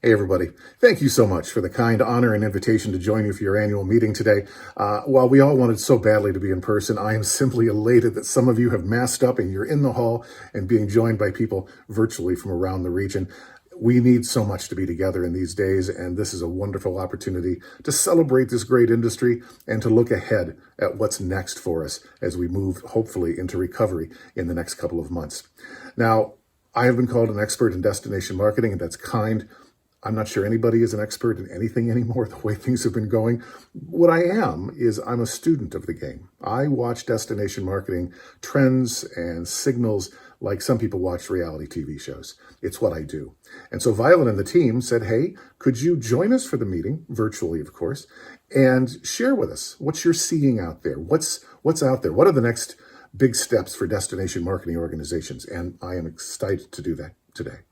Hey, everybody. Thank you so much for the kind honor and invitation to join you for your annual meeting today. While we all wanted so badly to be in person, I am simply elated that some of you have masked up and you're in the hall and being joined by people virtually from around the region. We need so much to be together in these days, and this is a wonderful opportunity to celebrate this great industry and to look ahead at what's next for us as we move, hopefully, into recovery in the next couple of months. Now, I have been called an expert in destination marketing, and that's kind. I'm not sure anybody is an expert in anything anymore, the way things have been going. What I am is I'm a student of the game. I watch destination marketing trends and signals like some people watch reality TV shows. It's what I do. And so Violet and the team said, hey, could you join us for the meeting, virtually, of course, and share with us what you're seeing out there? What's out there? What are the next big steps for destination marketing organizations? And I am excited to do that today.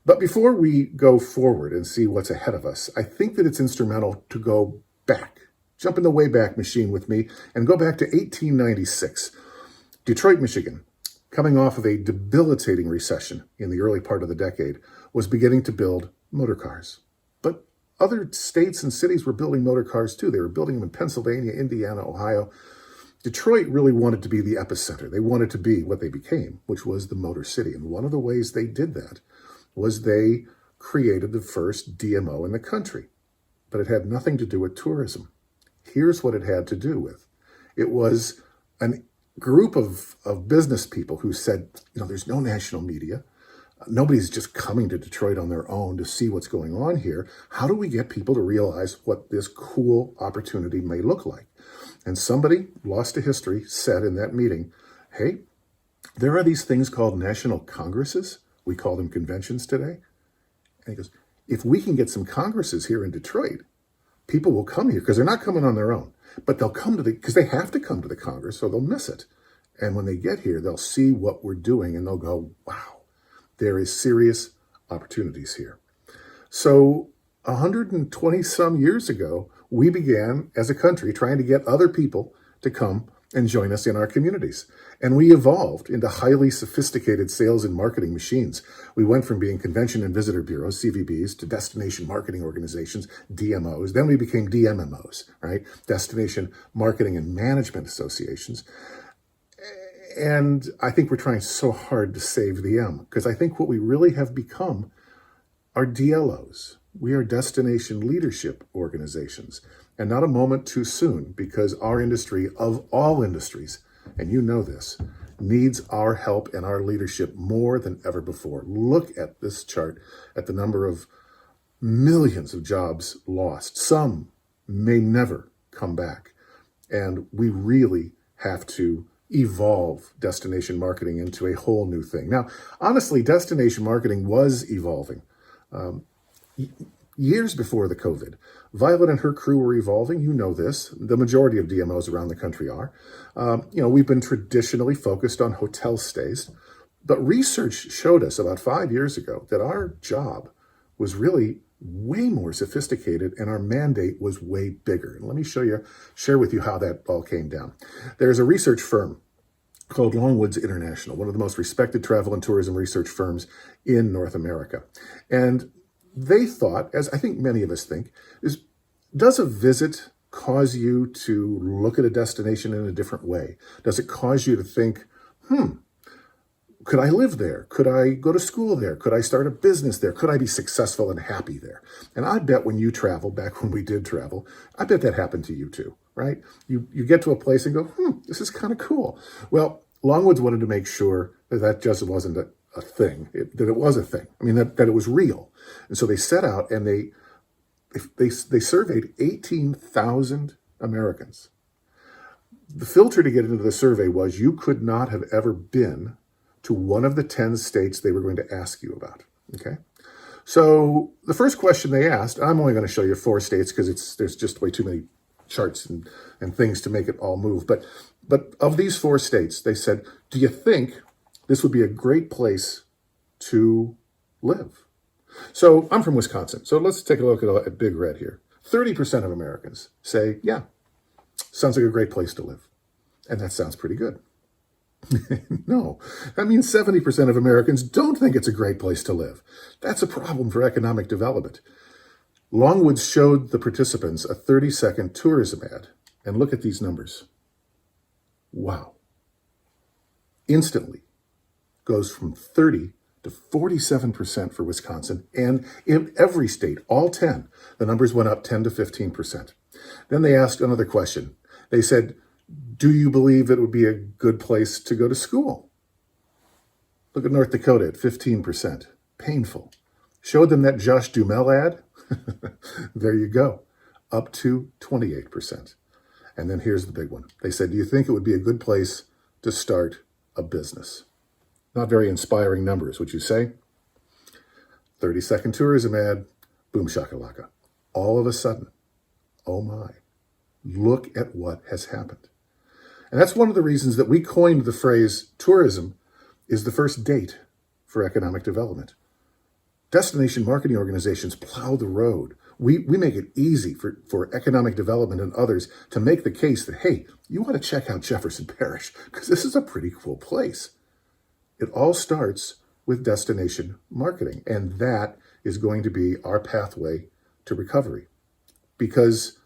But before we go forward and see what's ahead of us, I think that it's instrumental to go back, jump in the Wayback Machine with me, and go back to 1896. Detroit, Michigan, coming off of a debilitating recession in the early part of the decade, was beginning to build motor cars. But other states and cities were building motor cars too. They were building them in Pennsylvania, Indiana, Ohio. Detroit really wanted to be the epicenter. They wanted to be what they became, which was the Motor City. And one of the ways they did that was they created the first DMO in the country. But it had nothing to do with tourism. Here's what it had to do with. It was a group of business people who said, there's no national media. Nobody's just coming to Detroit on their own to see what's going on here. How do we get people to realize what this cool opportunity may look like? And somebody, lost to history, said in that meeting, hey, there are these things called national congresses. We call them conventions today. And he goes, if we can get some congresses here in Detroit, people will come here because they're not coming on their own, but they'll come because they have to come to the Congress, so they'll miss it. And when they get here, they'll see what we're doing and they'll go, wow, there is serious opportunities here. So 120 some years ago, we began as a country trying to get other people to come and join us in our communities. And we evolved into highly sophisticated sales and marketing machines. We went from being convention and visitor bureaus, CVBs, to destination marketing organizations, DMOs. Then we became DMMOs, right? Destination Marketing and Management Associations. And I think we're trying so hard to save the M, because I think what we really have become are DLOs. We are destination leadership organizations, and not a moment too soon, because our industry, of all industries, and you know this, needs our help and our leadership more than ever before. Look at this chart, at the number of millions of jobs lost. Some may never come back, and we really have to evolve destination marketing into a whole new thing. Now, honestly, destination marketing was evolving. Years before the COVID, Violet and her crew were evolving. You know this. The majority of DMOs around the country are. We've been traditionally focused on hotel stays, but research showed us about 5 years ago that our job was really way more sophisticated and our mandate was way bigger. And let me share with you how that all came down. There's a research firm called Longwoods International, one of the most respected travel and tourism research firms in North America. And they thought, as I think many of us think, does a visit cause you to look at a destination in a different way? Does it cause you to think, could I live there? Could I go to school there? Could I start a business there? Could I be successful and happy there? And I bet when you travel, back when we did travel, I bet that happened to you too, right? You get to a place and go, this is kind of cool. Well, Longwoods wanted to make sure that just wasn't a thing, that it was a thing. I mean, that it was real. And so they set out and they surveyed 18,000 Americans. The filter to get into the survey was you could not have ever been to one of the 10 states they were going to ask you about, okay? So the first question they asked, I'm only going to show you 4 states because there's just way too many charts and things to make it all move. But of these 4 states, they said, do you think this would be a great place to live? So I'm from Wisconsin. So let's take a look at Big Red here. 30% of Americans say, yeah, sounds like a great place to live. And that sounds pretty good. No, that means 70% of Americans don't think it's a great place to live. That's a problem for economic development. Longwoods showed the participants a 30-second tourism ad, and look at these numbers. Wow. Instantly goes from 30 to 47% for Wisconsin, and in every state, all 10, the numbers went up 10 to 15%. Then they asked another question. They said, do you believe it would be a good place to go to school? Look at North Dakota at 15%. Painful. Showed them that Josh Duhamel ad. There you go. Up to 28%. And then here's the big one. They said, do you think it would be a good place to start a business? Not very inspiring numbers, would you say? 30-second tourism ad, boom shakalaka. All of a sudden, oh my, look at what has happened. And that's one of the reasons that we coined the phrase tourism is the first date for economic development. Destination marketing organizations plow the road. We make it easy for economic development and others to make the case that, hey, you want to check out Jefferson Parish because this is a pretty cool place. It all starts with destination marketing, and that is going to be our pathway to recovery because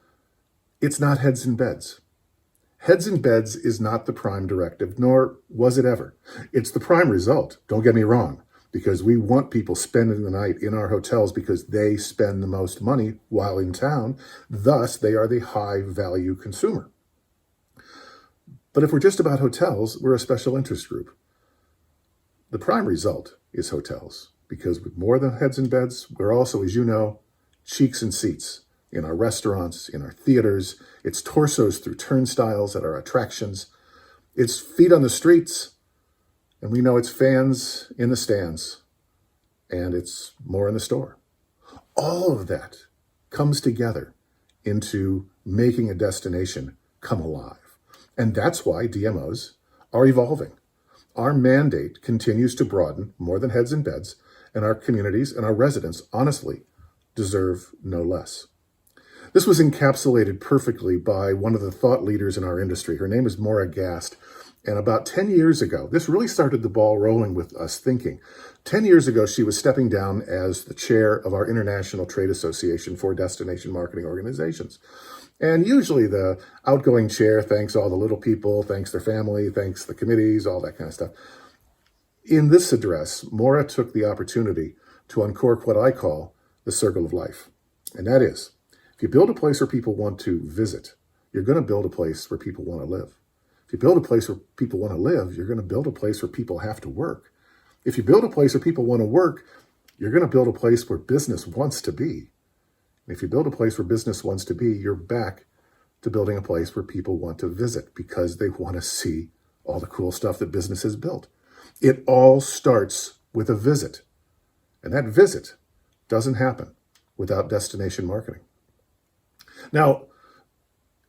it's not heads in beds. Heads in beds is not the prime directive, nor was it ever. It's the prime result, don't get me wrong, because we want people spending the night in our hotels because they spend the most money while in town. Thus, they are the high-value consumer. But if we're just about hotels, we're a special interest group. The prime result is hotels, because with more than heads in beds, we're also, as you know, cheeks and seats in our restaurants, in our theaters. It's torsos through turnstiles at our attractions. It's feet on the streets. And we know it's fans in the stands, and it's more in the store. All of that comes together into making a destination come alive. And that's why DMOs are evolving. Our mandate continues to broaden more than heads in beds, and our communities and our residents, honestly, deserve no less. This was encapsulated perfectly by one of the thought leaders in our industry. Her name is Maura Geist. And about 10 years ago, this really started the ball rolling with us thinking. 10 years ago, she was stepping down as the chair of our International Trade Association for Destination Marketing Organizations. And usually the outgoing chair thanks all the little people, thanks their family, thanks the committees, all that kind of stuff. In this address, Maura took the opportunity to uncork what I call the circle of life. And that is, if you build a place where people want to visit, you're going to build a place where people want to live. If you build a place where people want to live, you're going to build a place where people have to work. If you build a place where people want to work, you're going to build a place where business wants to be. And if you build a place where business wants to be, you're back to building a place where people want to visit because they want to see all the cool stuff that business has built. It all starts with a visit. And that visit doesn't happen without destination marketing. Now,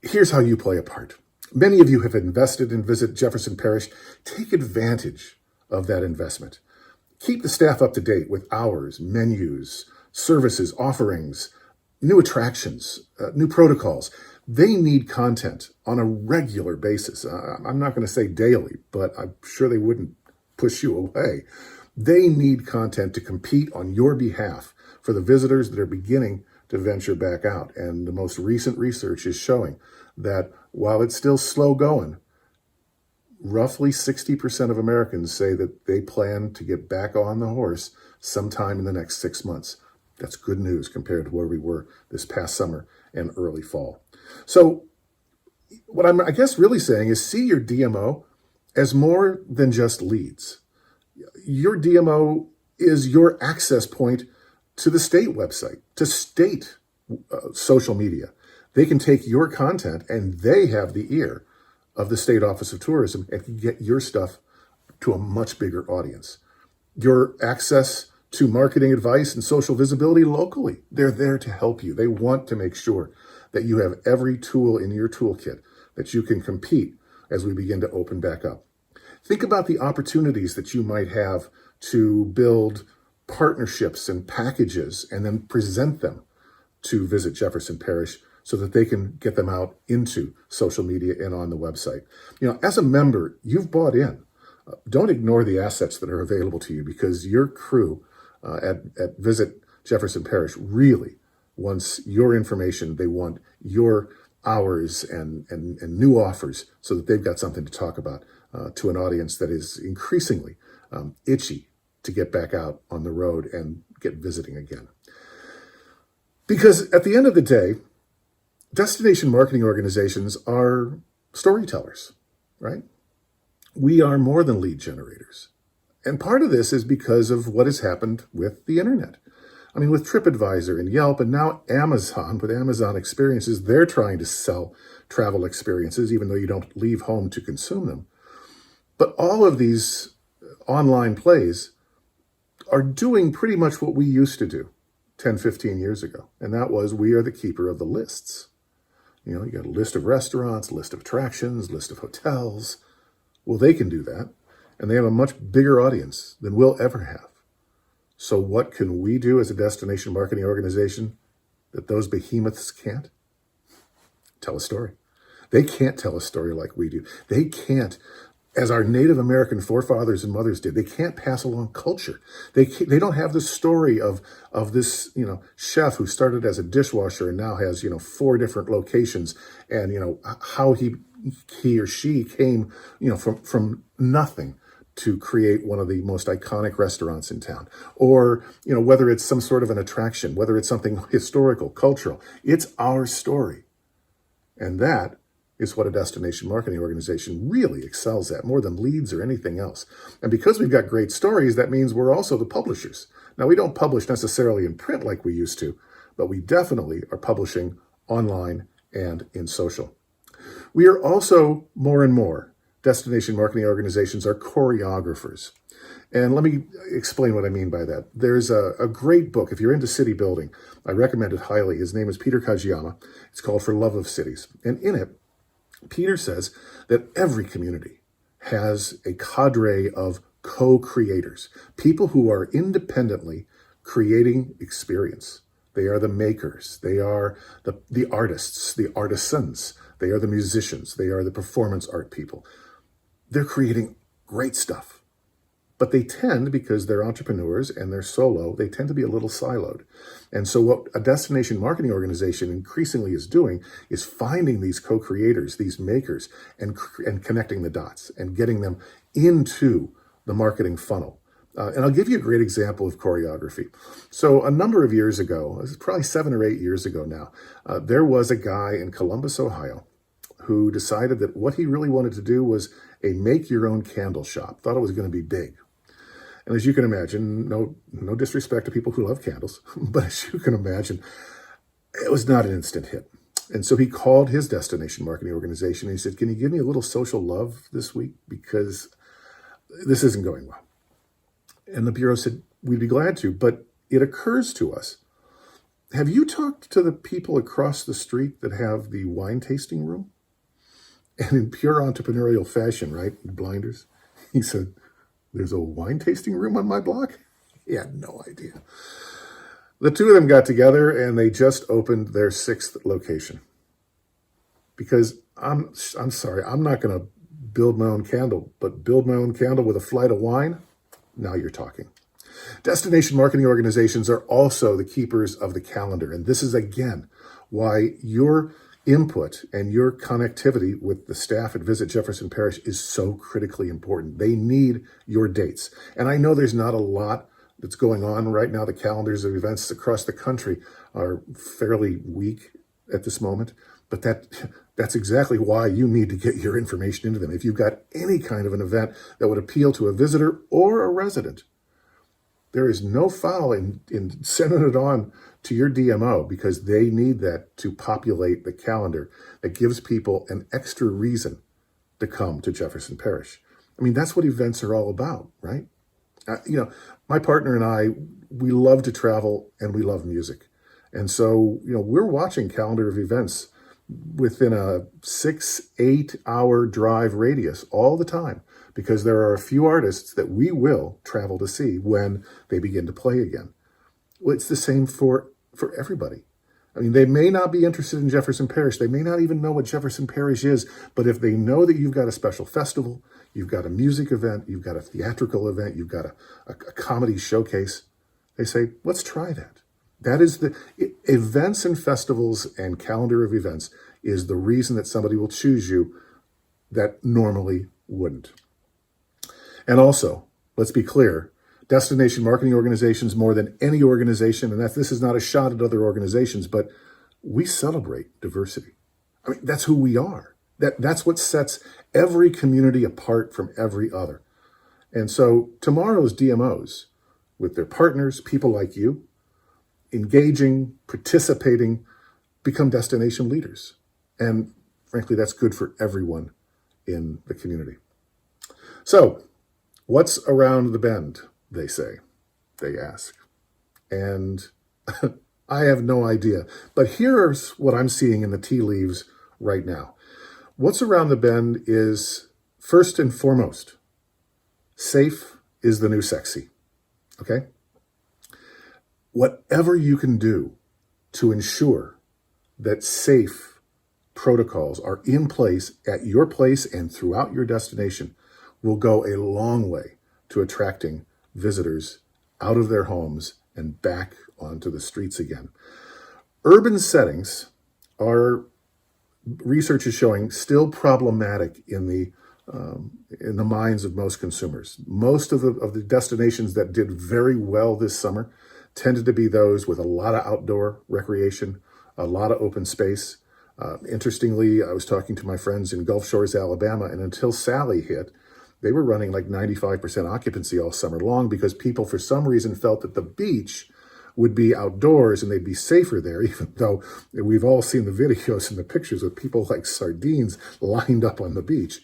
here's how you play a part. Many of you have invested in Visit Jefferson Parish. Take advantage of that investment. Keep the staff up to date with hours, menus, services, offerings, new attractions, new protocols. They need content on a regular basis. I'm not going to say daily, but I'm sure they wouldn't push you away. They need content to compete on your behalf for the visitors that are beginning to venture back out. And the most recent research is showing that while it's still slow going, roughly 60% of Americans say that they plan to get back on the horse sometime in the next 6 months. That's good news compared to where we were this past summer and early fall. So what I'm, I guess, really saying is see your DMO as more than just leads. Your DMO is your access point to the state website, to state social media. They can take your content and they have the ear of the State Office of Tourism and can get your stuff to a much bigger audience. Your access to marketing advice and social visibility locally, they're there to help you. They want to make sure that you have every tool in your toolkit that you can compete as we begin to open back up. Think about the opportunities that you might have to build partnerships and packages and then present them to Visit Jefferson Parish so that they can get them out into social media and on the website. You know, as a member, you've bought in. Don't ignore the assets that are available to you, because your crew at Visit Jefferson Parish really wants your information. They want your hours and new offers so that they've got something to talk about to an audience that is increasingly itchy to get back out on the road and get visiting again. Because at the end of the day, destination marketing organizations are storytellers, right? We are more than lead generators. And part of this is because of what has happened with the internet. I mean, with TripAdvisor and Yelp, and now Amazon, with Amazon Experiences, they're trying to sell travel experiences, even though you don't leave home to consume them. But all of these online plays are doing pretty much what we used to do 10, 15 years ago. And that was, we are the keeper of the lists. You know, you got a list of restaurants, list of attractions, list of hotels. Well, they can do that. And they have a much bigger audience than we'll ever have. So what can we do as a destination marketing organization that those behemoths can't? Tell a story. They can't tell a story like we do. They can't, as our Native American forefathers and mothers did, they can't pass along culture. They don't have the story of this, chef who started as a dishwasher and now has, 4 different locations, and, how he or she came, from nothing to create one of the most iconic restaurants in town. Or, whether it's some sort of an attraction, whether it's something historical, cultural, it's our story. And that is what a destination marketing organization really excels at, more than leads or anything else. And because we've got great stories, that means we're also the publishers. Now, we don't publish necessarily in print like we used to, but we definitely are publishing online and in social. We are also, more and more, destination marketing organizations are choreographers. And let me explain what I mean by that. There's a great book. If you're into city building, I recommend it highly. His name is Peter Kajiyama. It's called For Love of Cities. And in it, Peter says that every community has a cadre of co-creators, people who are independently creating experience. They are the makers. They are the artists, the artisans. They are the musicians. They are the performance art people. They're creating great stuff. But they tend, because they're entrepreneurs and they're solo, they tend to be a little siloed. And so what a destination marketing organization increasingly is doing is finding these co-creators, these makers, and connecting the dots and getting them into the marketing funnel. And I'll give you a great example of choreography. So a number of years ago, this is probably 7 or 8 years ago now, there was a guy in Columbus, Ohio, who decided that what he really wanted to do was a make-your-own candle shop. Thought it was going to be big. And as you can imagine, no disrespect to people who love candles, but as you can imagine, it was not an instant hit. And so he called his destination marketing organization and he said, "Can you give me a little social love this week? Because this isn't going well." And the Bureau said, "We'd be glad to, but it occurs to us, have you talked to the people across the street that have the wine tasting room?" And in pure entrepreneurial fashion, right, blinders, he said, "There's a wine tasting room on my block?" He had no idea. The two of them got together and they just opened their 6th location. Because I'm sorry, I'm not going to build my own candle, but build my own candle with a flight of wine? Now you're talking. Destination marketing organizations are also the keepers of the calendar. And this is, again, why your input and your connectivity with the staff at Visit Jefferson Parish is so critically important. They need your dates. And I know there's not a lot that's going on right now. The calendars of events across the country are fairly weak at this moment, but that's exactly why you need to get your information into them. If you've got any kind of an event that would appeal to a visitor or a resident, there is no foul in sending it on to your DMO, because they need that to populate the calendar that gives people an extra reason to come to Jefferson Parish. I mean, that's what events are all about, right? My partner and I, we love to travel and we love music. And so, we're watching calendar of events within a 6-8 hour drive radius all the time, because there are a few artists that we will travel to see when they begin to play again. Well, it's the same for everybody. I mean, they may not be interested in Jefferson Parish. They may not even know what Jefferson Parish is, but if they know that you've got a special festival, you've got a music event, you've got a theatrical event, you've got a comedy showcase, they say, let's try that. That is events and festivals and calendar of events is the reason that somebody will choose you that normally wouldn't. And also, let's be clear, destination marketing organizations, more than any organization, and this is not a shot at other organizations, but we celebrate diversity. I mean, that's who we are. That's what sets every community apart from every other. And so tomorrow's DMOs, with their partners, people like you, engaging, participating, become destination leaders. And frankly, that's good for everyone in the community. So, what's around the bend, they say, they ask. And I have no idea. But here's what I'm seeing in the tea leaves right now. What's around the bend is, first and foremost, safe is the new sexy, okay? Whatever you can do to ensure that safe protocols are in place at your place and throughout your destination will go a long way to attracting visitors out of their homes and back onto the streets again. Urban settings are, research is showing, still problematic in the minds of most consumers. Most of the destinations that did very well this summer tended to be those with a lot of outdoor recreation, a lot of open space. Interestingly, I was talking to my friends in Gulf Shores, Alabama, and until Sally hit, they were running like 95% occupancy all summer long because people, for some reason, felt that the beach would be outdoors and they'd be safer there, even though we've all seen the videos and the pictures of people like sardines lined up on the beach.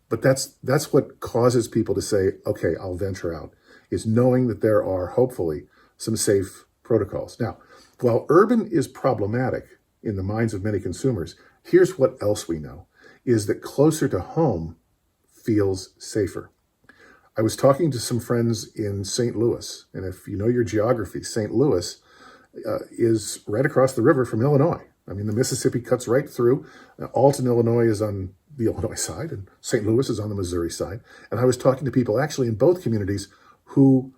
But that's what causes people to say, okay, I'll venture out, is knowing that there are hopefully some safe protocols. Now, while urban is problematic in the minds of many consumers, here's what else we know, is that closer to home feels safer. I was talking to some friends in St. Louis, and if you know your geography, St. Louis is right across the river from Illinois. I mean, the Mississippi cuts right through. Alton, Illinois is on the Illinois side, and St. Louis is on the Missouri side. And I was talking to people actually in both communities who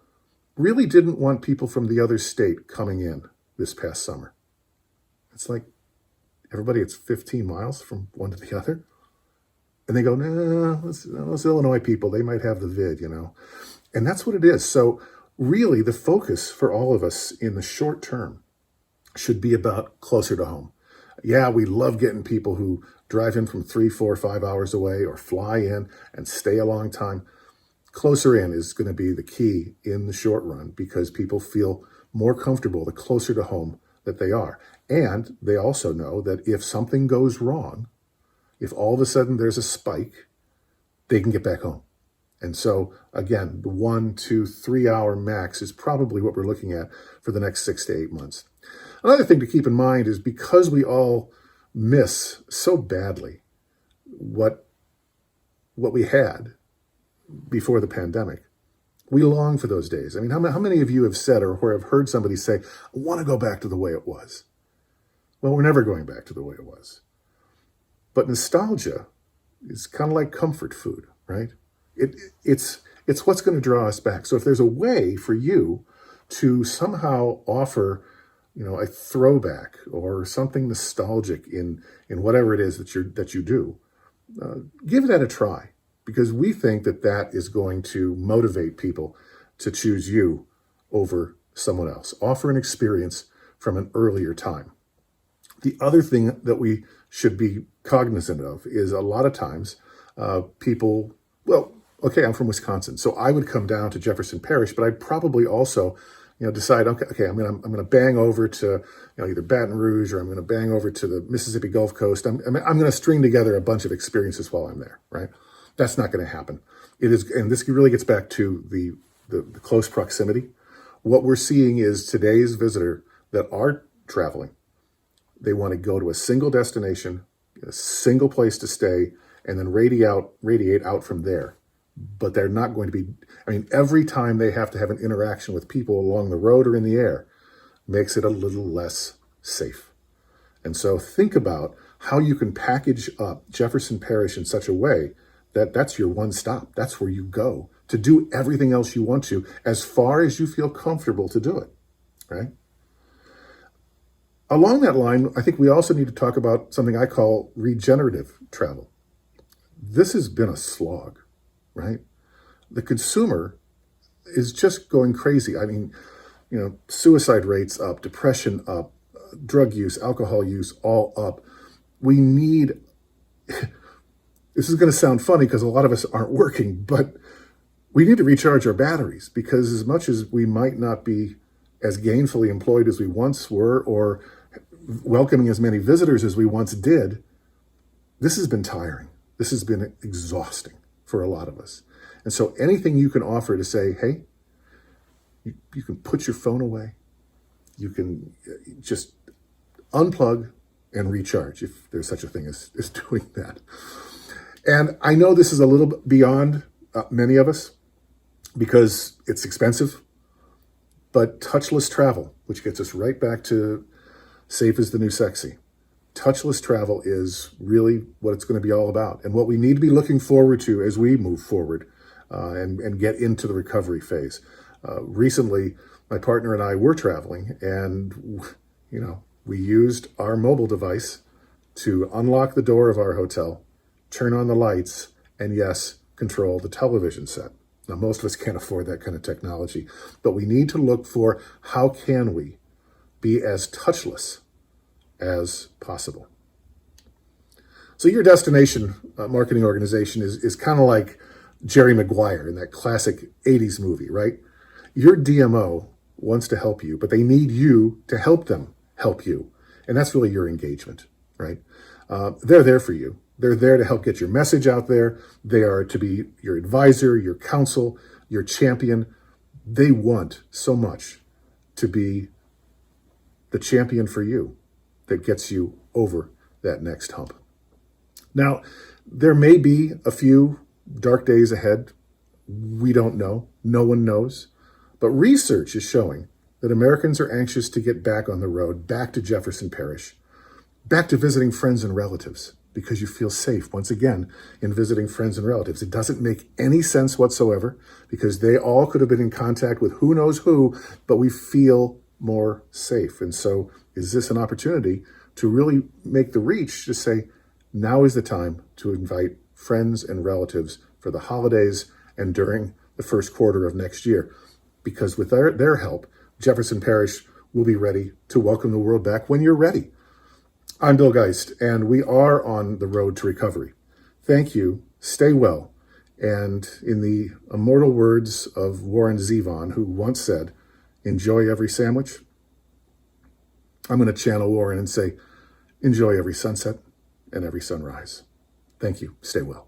really didn't want people from the other state coming in this past summer. It's like, everybody, it's 15 miles from one to the other. And they go, nah, those Illinois people, they might have the vid, you know. And that's what it is. So really, the focus for all of us in the short term should be about closer to home. Yeah, we love getting people who drive in from 3, 4, 5 hours away or fly in and stay a long time. Closer in is going to be the key in the short run because people feel more comfortable the closer to home that they are. And they also know that if something goes wrong, if all of a sudden there's a spike, they can get back home. And so, again, the 1, 2, 3 hour max is probably what we're looking at for the next 6 to 8 months. Another thing to keep in mind is because we all miss so badly what we had before the pandemic, we long for those days. I mean, how many of you have said or have heard somebody say, I want to go back to the way it was? Well, we're never going back to the way it was. But nostalgia is kind of like comfort food, right? It's what's going to draw us back. So if there's a way for you to somehow offer, you know, a throwback or something nostalgic in whatever it is that you do, give that a try, because we think that is going to motivate people to choose you over someone else. Offer an experience from an earlier time. The other thing that we should be cognizant of is a lot of times people, well, okay, I'm from Wisconsin, so I would come down to Jefferson Parish, but I'd probably also, you know, decide, okay, I'm gonna bang over to, you know, either Baton Rouge or I'm gonna bang over to the Mississippi Gulf Coast. I'm gonna string together a bunch of experiences while I'm there, right? That's not going to happen. It is, and this really gets back to the close proximity. What we're seeing is today's visitor that are traveling, they want to go to a single destination, a single place to stay, and then radiate out from there. But they're not going to be, I mean, every time they have to have an interaction with people along the road or in the air makes it a little less safe. And so think about how you can package up Jefferson Parish in such a way that that's your one stop. That's where you go to do everything else you want to, as far as you feel comfortable to do it, right? Along that line, I think we also need to talk about something I call regenerative travel. This has been a slog, right? The consumer is just going crazy. I mean, suicide rates up, depression up, drug use, alcohol use, all up. We need, this is going to sound funny because a lot of us aren't working, but we need to recharge our batteries, because as much as we might not be as gainfully employed as we once were, or welcoming as many visitors as we once did, this has been tiring. This has been exhausting for a lot of us. And so anything you can offer to say, hey, you can put your phone away, you can just unplug and recharge, if there's such a thing as doing that. And I know this is a little bit beyond many of us, because it's expensive, but touchless travel, which gets us right back to safe is the new sexy. Touchless travel is really what it's going to be all about, and what we need to be looking forward to as we move forward and get into the recovery phase. Recently, my partner and I were traveling, and we used our mobile device to unlock the door of our hotel, turn on the lights, and yes, control the television set. Now, most of us can't afford that kind of technology, but we need to look for how can we be as touchless as possible. So your destination marketing organization is kind of like Jerry Maguire in that classic 80s movie, right? Your DMO wants to help you, but they need you to help them help you. And that's really your engagement, right? They're there for you. They're there to help get your message out there. They are to be your advisor, your counsel, your champion. They want so much to be the champion for you that gets you over that next hump. Now, there may be a few dark days ahead. We don't know. No one knows. But research is showing that Americans are anxious to get back on the road, back to Jefferson Parish, back to visiting friends and relatives, because you feel safe, once again, in visiting friends and relatives. It doesn't make any sense whatsoever, because they all could have been in contact with who knows who, but we feel more safe. And so is this an opportunity to really make the reach to say, now is the time to invite friends and relatives for the holidays and during the first quarter of next year, because with their help, Jefferson Parish will be ready to welcome the world back when you're ready. I'm Bill Geist, and we are on the road to recovery. Thank you, stay well, and in the immortal words of Warren Zevon, who once said, enjoy every sandwich, I'm going to channel Warren and say, enjoy every sunset and every sunrise. Thank you, stay well.